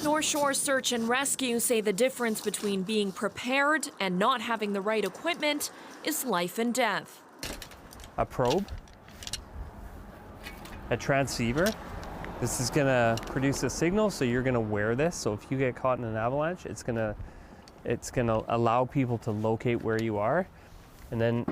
North Shore Search and Rescue say the difference between being prepared and not having the right equipment is life and death. A probe, a transceiver. This is gonna produce a signal, so you're gonna wear this. So if you get caught in an avalanche, it's gonna allow people to locate where you are, and then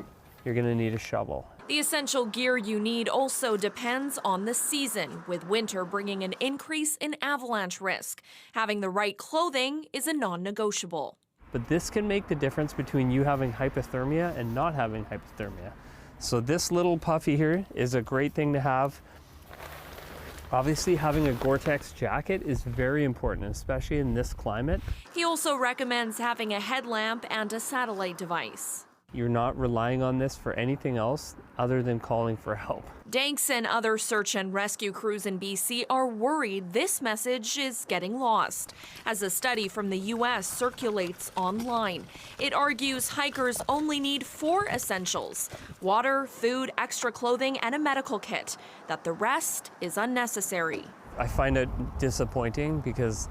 you're gonna need a shovel. The essential gear you need also depends on the season, with winter bringing an increase in avalanche risk. Having the right clothing is a non-negotiable. But this can make the difference between you having hypothermia and not having hypothermia. So this little puffy here is a great thing to have. Obviously, having a Gore-Tex jacket is very important, especially in this climate. He also recommends having a headlamp and a satellite device. You're not relying on this for anything else other than calling for help. Danks and other search and rescue crews in BC are worried this message is getting lost. As a study from the U.S. circulates online, it argues hikers only need 4 essentials: water, food, extra clothing, and a medical kit, that the rest is unnecessary. I find it disappointing because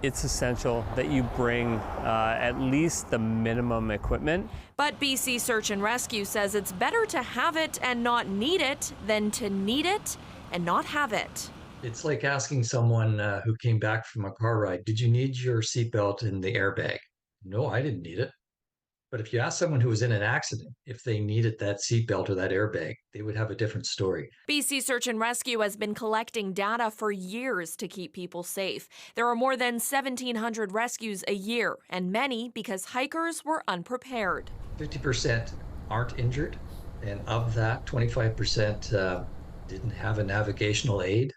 it's essential that you bring at least the minimum equipment. But BC Search and Rescue says it's better to have it and not need it than to need it and not have it. It's like asking someone who came back from a car ride, did you need your seatbelt in the airbag? No, I didn't need it. But if you ask someone who was in an accident if they needed that seatbelt or that airbag, they would have a different story. BC Search and Rescue has been collecting data for years to keep people safe. There are more than 1,700 rescues a year, and many because hikers were unprepared. 50% aren't injured, and of that, 25% didn't have a navigational aid.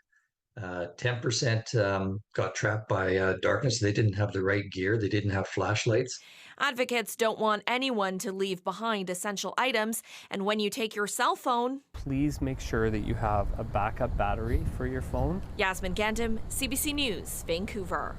10% got trapped by darkness. They didn't have the right gear. They didn't have flashlights. Advocates don't want anyone to leave behind essential items, and when you take your cell phone, please make sure that you have a backup battery for your phone. Yasmin Gandham, CBC News, Vancouver.